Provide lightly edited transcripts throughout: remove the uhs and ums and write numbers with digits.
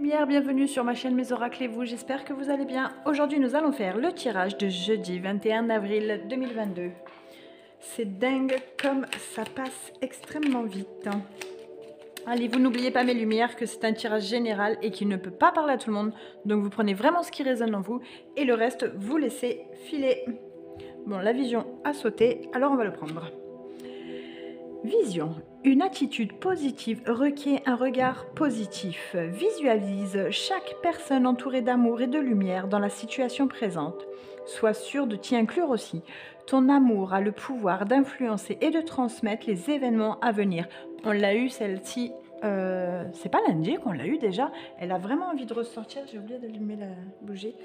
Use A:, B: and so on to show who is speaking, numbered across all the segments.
A: lumière, bienvenue sur ma chaîne Mes Oracles et vous, j'espère que vous allez bien. Aujourd'hui nous allons faire le tirage de jeudi 21 avril 2022. C'est dingue comme ça passe extrêmement vite. Allez, vous n'oubliez pas mes lumières que c'est un tirage général et qu'il ne peut pas parler à tout le monde. Donc vous prenez vraiment ce qui résonne en vous et le reste vous laissez filer. Bon, la vision a sauté, alors on va le prendre. Vision. Une attitude positive requiert un regard positif. Visualise chaque personne entourée d'amour et de lumière dans la situation présente. Sois sûr de t'y inclure aussi. Ton amour a le pouvoir d'influencer et de transmettre les événements à venir. On l'a eu celle-ci, c'est pas lundi qu'on l'a eu déjà. Elle a vraiment envie de ressortir. J'ai oublié d'allumer la bougie.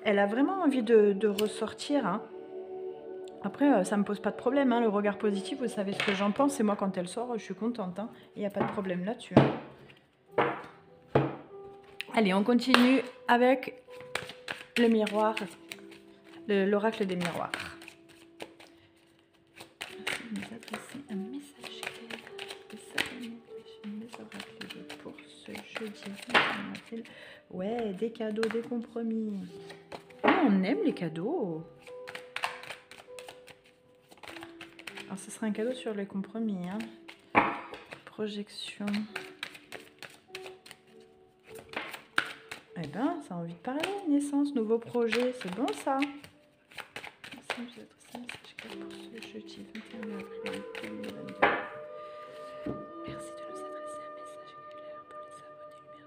A: Elle a vraiment envie de ressortir, hein. Après, ça me pose pas de problème, hein, le regard positif, vous savez ce que j'en pense, et moi quand elle sort, je suis contente, hein, il n'y a pas de problème là-dessus. Hein. Allez, on continue avec le miroir, l'oracle des miroirs. Nous adresser un message clair et savonné mes oracles pour ce jeudi. Ouais, des cadeaux, des compromis. Oh, on aime les cadeaux. Alors, ce sera un cadeau sur les compromis. Hein. Projection. Eh ben, ça a envie de parler. Naissance, nouveau projet. C'est bon, ça. Merci de vous adresser un message clair pour ce jeudi 21 avril 2022. Merci de nous adresser un message clair pour les abonnés lumière de la chaîne Mes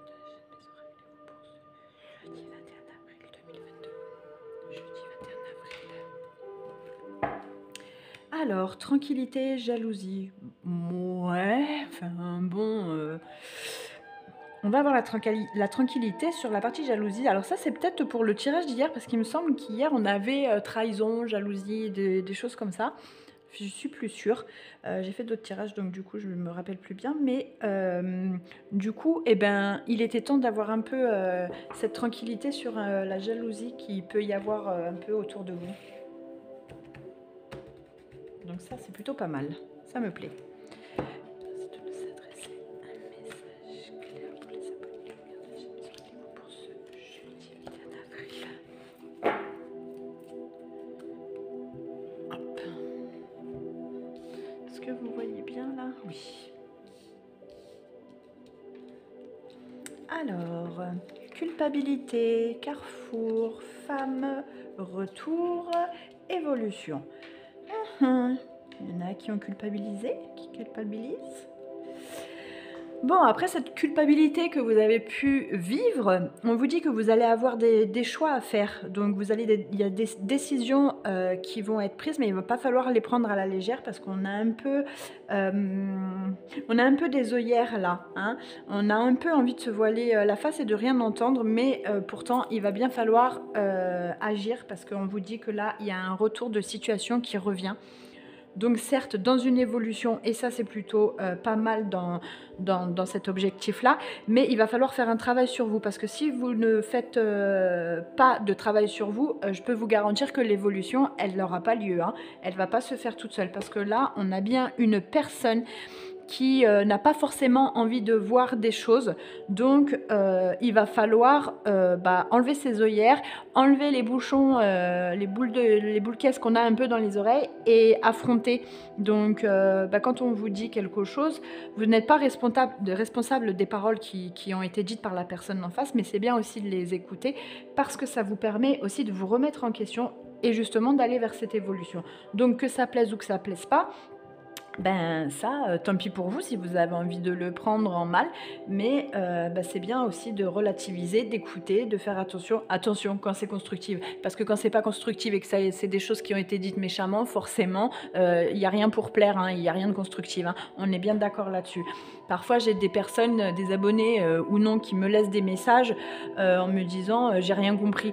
A: Oracles et vous pour ce jeudi 21 avril 2022. Jeudi 21 avril. Alors, tranquillité, jalousie. Ouais, enfin bon... on va avoir la tranquillité sur la partie jalousie. Alors ça, c'est peut-être pour le tirage d'hier, parce qu'il me semble qu'hier, on avait trahison, jalousie, des choses comme ça. Je suis plus sûre. J'ai fait d'autres tirages, donc du coup, je ne me rappelle plus bien. Mais du coup, eh ben, il était temps d'avoir un peu cette tranquillité sur la jalousie qui peut y avoir un peu autour de vous. Donc ça, c'est plutôt pas mal. Ça me plaît. Hop. Est-ce que vous voyez bien là? Oui. Alors, culpabilité, carrefour, femme, retour, évolution. Il y en a qui ont culpabilisé, qui culpabilisent. Bon, après cette culpabilité que vous avez pu vivre, on vous dit que vous allez avoir des choix à faire. Donc il y a des décisions qui vont être prises, mais il ne va pas falloir les prendre à la légère parce qu'on a un peu, des œillères là. Hein. On a un peu envie de se voiler la face et de rien entendre, mais pourtant il va bien falloir agir parce qu'on vous dit que là, il y a un retour de situation qui revient. Donc certes, dans une évolution, et ça c'est plutôt pas mal dans cet objectif-là, mais il va falloir faire un travail sur vous, parce que si vous ne faites pas de travail sur vous, je peux vous garantir que l'évolution, elle n'aura pas lieu. Hein. Elle ne va pas se faire toute seule, parce que là, on a bien une personne qui n'a pas forcément envie de voir des choses. Donc, il va falloir enlever ses œillères, enlever les bouchons, les boules caisses qu'on a un peu dans les oreilles et affronter. Donc, quand on vous dit quelque chose, vous n'êtes pas responsable des paroles qui ont été dites par la personne en face, mais c'est bien aussi de les écouter parce que ça vous permet aussi de vous remettre en question et justement d'aller vers cette évolution. Donc, que ça plaise ou que ça plaise pas, ben ça, tant pis pour vous si vous avez envie de le prendre en mal, mais c'est bien aussi de relativiser, d'écouter, de faire attention quand c'est constructif, parce que quand c'est pas constructif et que c'est des choses qui ont été dites méchamment, forcément, il n'y a rien pour plaire, il n'y a rien de constructif, hein, on est bien d'accord là-dessus. Parfois j'ai des personnes, des abonnés ou non, qui me laissent des messages en me disant j'ai rien compris.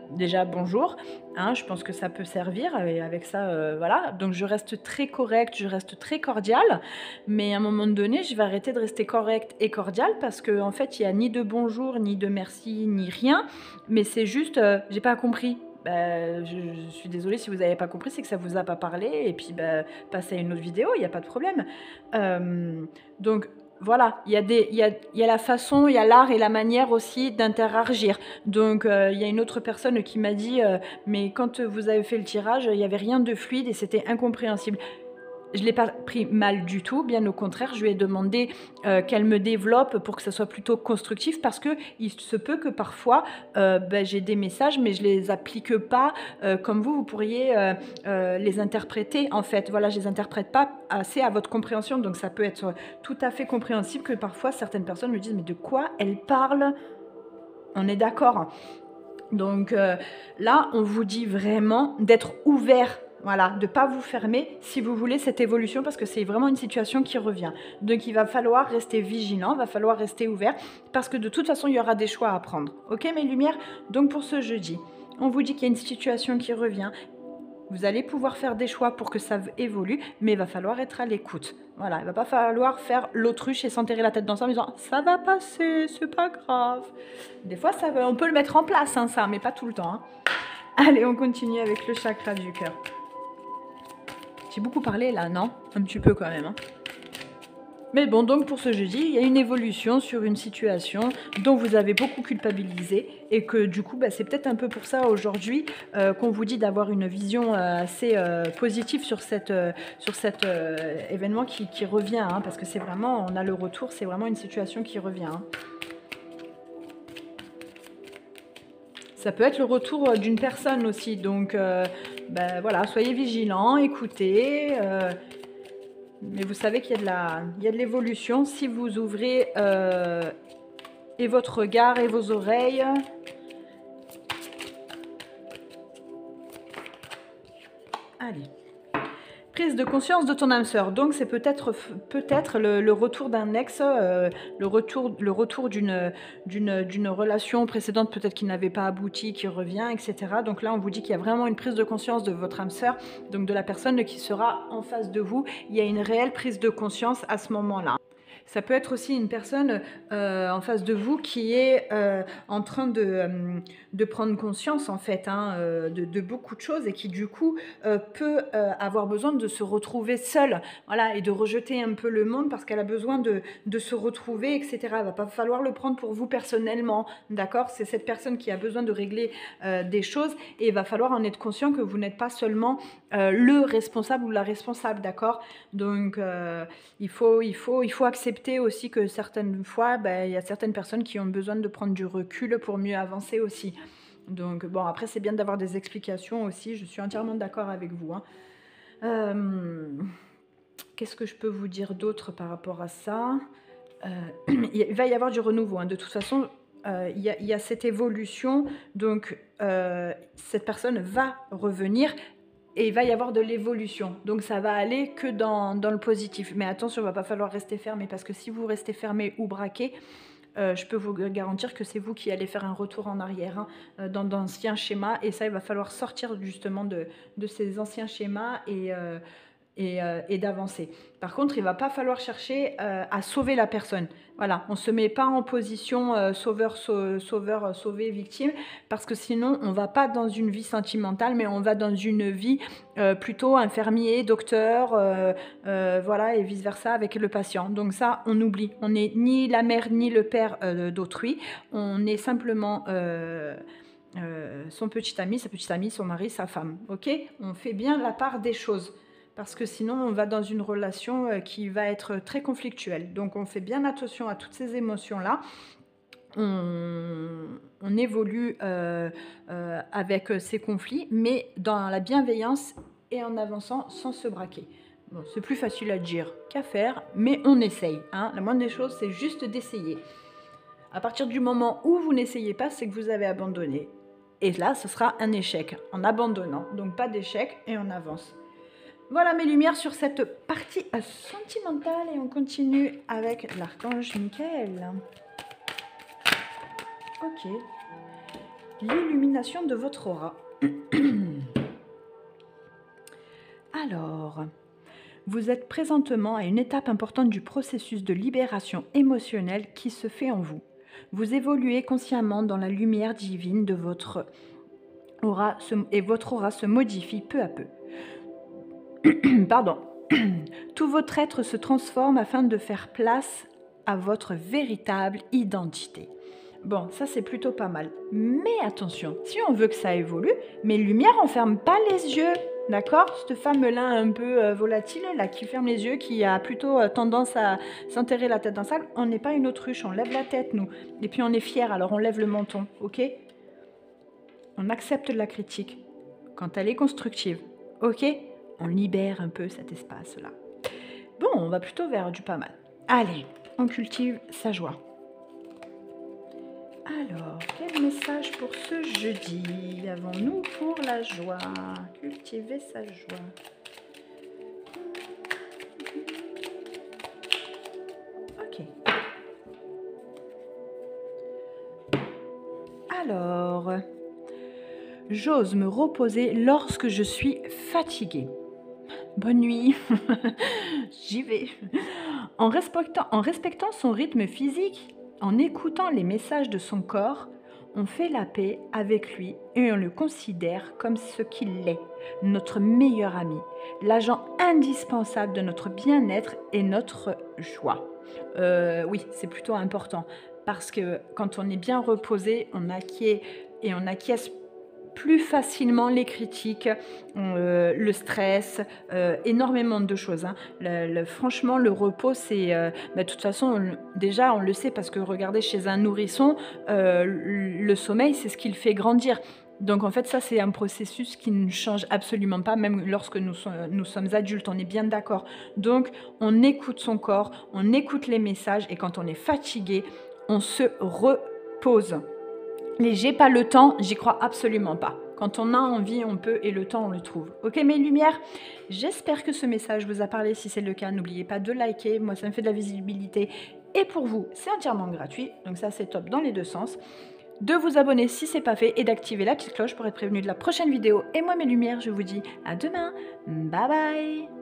A: Déjà bonjour, hein, je pense que ça peut servir et avec ça, voilà, donc je reste très correcte, je reste très cordiale, mais à un moment donné, je vais arrêter de rester correcte et cordiale parce qu'en en fait, il n'y a ni de bonjour, ni de merci, ni rien, mais c'est juste, j'ai pas compris. Je suis désolée si vous n'avez pas compris, c'est que ça vous a pas parlé, et puis passez à une autre vidéo, il n'y a pas de problème. Donc, voilà, il y a la façon, il y a l'art et la manière aussi d'interagir. Donc, il y a une autre personne qui m'a dit, mais quand vous avez fait le tirage, il n'y avait rien de fluide et c'était incompréhensible. Je ne l'ai pas pris mal du tout, bien au contraire, je lui ai demandé qu'elle me développe pour que ça soit plutôt constructif parce que il se peut que parfois j'ai des messages mais je les applique pas comme vous pourriez les interpréter en fait. Voilà, je les interprète pas assez à votre compréhension, donc ça peut être tout à fait compréhensible que parfois certaines personnes me disent mais de quoi elle parle? On est d'accord. Donc là, on vous dit vraiment d'être ouvert, voilà, de ne pas vous fermer si vous voulez cette évolution parce que c'est vraiment une situation qui revient. Donc il va falloir rester vigilant, il va falloir rester ouvert parce que de toute façon, il y aura des choix à prendre. Ok mes lumières? Donc pour ce jeudi, on vous dit qu'il y a une situation qui revient. Vous allez pouvoir faire des choix pour que ça évolue, mais il va falloir être à l'écoute. Voilà, il ne va pas falloir faire l'autruche et s'enterrer la tête dans ça en disant « ça va passer, c'est pas grave ». Des fois, on peut le mettre en place, hein, ça, mais pas tout le temps. Hein. Allez, on continue avec le chakra du cœur. J'ai beaucoup parlé là, non? Un petit peu quand même. Hein. Mais bon, donc pour ce jeudi, il y a une évolution sur une situation dont vous avez beaucoup culpabilisé et que du coup, c'est peut-être un peu pour ça aujourd'hui qu'on vous dit d'avoir une vision assez positive sur cet événement qui revient, hein, parce que c'est vraiment, on a le retour, c'est vraiment une situation qui revient. Hein. Ça peut être le retour d'une personne aussi, donc voilà, soyez vigilants, écoutez. Mais vous savez qu'il y a de l'évolution si vous ouvrez et votre regard et vos oreilles. Allez. Prise de conscience de ton âme sœur. Donc c'est peut-être le retour d'un ex, le retour d'une relation précédente peut-être qui n'avait pas abouti, qui revient, etc. Donc là on vous dit qu'il y a vraiment une prise de conscience de votre âme sœur, donc de la personne qui sera en face de vous. Il y a une réelle prise de conscience à ce moment-là. Ça peut être aussi une personne en face de vous qui est en train de prendre conscience en fait hein, de beaucoup de choses et qui du coup peut avoir besoin de se retrouver seule, voilà, et de rejeter un peu le monde parce qu'elle a besoin de se retrouver, etc. Il ne va pas falloir le prendre pour vous personnellement, d'accord? C'est cette personne qui a besoin de régler des choses et il va falloir en être conscient que vous n'êtes pas seulement le responsable ou la responsable, d'accord? Donc il faut accepter aussi que certaines fois, il y a certaines personnes qui ont besoin de prendre du recul pour mieux avancer aussi. Donc bon, après c'est bien d'avoir des explications aussi, je suis entièrement d'accord avec vous. Hein. Qu'est-ce que je peux vous dire d'autre par rapport à ça? Il va y avoir du renouveau, hein. De toute façon, il y a cette évolution, donc cette personne va revenir et il va y avoir de l'évolution. Donc ça va aller que dans le positif. Mais attention, il ne va pas falloir rester fermé parce que si vous restez fermé ou braqué, je peux vous garantir que c'est vous qui allez faire un retour en arrière hein, dans d'anciens schémas. Et ça, il va falloir sortir justement de ces anciens schémas et d'avancer. Par contre, il ne va pas falloir chercher à sauver la personne. Voilà, on ne se met pas en position sauveur, sauvé, victime, parce que sinon, on ne va pas dans une vie sentimentale, mais on va dans une vie plutôt infirmier, docteur, voilà, et vice-versa avec le patient. Donc ça, on oublie. On n'est ni la mère ni le père d'autrui. On est simplement... son petit ami, sa petite amie, son mari, sa femme. Ok? On fait bien la part des choses. Parce que sinon, on va dans une relation qui va être très conflictuelle. Donc, on fait bien attention à toutes ces émotions-là. On évolue avec ces conflits, mais dans la bienveillance et en avançant sans se braquer. Bon, c'est plus facile à dire qu'à faire, mais on essaye. Hein. La moindre des choses, c'est juste d'essayer. À partir du moment où vous n'essayez pas, c'est que vous avez abandonné. Et là, ce sera un échec en abandonnant. Donc, pas d'échec et on avance. Voilà mes lumières sur cette partie sentimentale et on continue avec l'archange Michael. Ok. L'illumination de votre aura. Alors, vous êtes présentement à une étape importante du processus de libération émotionnelle qui se fait en vous. Vous évoluez consciemment dans la lumière divine de votre aura et votre aura se modifie peu à peu. Pardon. Tout votre être se transforme afin de faire place à votre véritable identité. Bon, ça c'est plutôt pas mal. Mais attention, si on veut que ça évolue, mes lumières, on ferme pas les yeux. D'accord? Cette femme-là un peu volatile, là, qui ferme les yeux, qui a plutôt tendance à s'enterrer la tête dans le sable, on n'est pas une autruche, on lève la tête, nous. Et puis on est fiers, alors on lève le menton, ok? On accepte la critique quand elle est constructive, ok? On libère un peu cet espace-là. Bon, on va plutôt vers du pas mal. Allez, on cultive sa joie. Alors, quel message pour ce jeudi avons-nous pour la joie? Cultiver sa joie. Ok. Alors, j'ose me reposer lorsque je suis fatiguée. Bonne nuit. J'y vais. En respectant son rythme physique, en écoutant les messages de son corps, on fait la paix avec lui et on le considère comme ce qu'il est, notre meilleur ami, l'agent indispensable de notre bien-être et notre joie. Oui, c'est plutôt important parce que quand on est bien reposé, on acquiesce plus facilement les critiques, le stress, énormément de choses. Hein. Franchement, le repos, c'est... de toute façon, déjà, on le sait parce que regardez, chez un nourrisson, le sommeil, c'est ce qui le fait grandir. Donc en fait, ça, c'est un processus qui ne change absolument pas, même lorsque nous sommes adultes, on est bien d'accord. Donc, on écoute son corps, on écoute les messages, et quand on est fatigué, on se repose. Les j'ai pas le temps, j'y crois absolument pas. Quand on a envie, on peut, et le temps, on le trouve. Ok, mes lumières, j'espère que ce message vous a parlé. Si c'est le cas, n'oubliez pas de liker. Moi, ça me fait de la visibilité. Et pour vous, c'est entièrement gratuit. Donc ça, c'est top dans les deux sens. De vous abonner si c'est pas fait et d'activer la petite cloche pour être prévenu de la prochaine vidéo. Et moi, mes lumières, je vous dis à demain. Bye bye.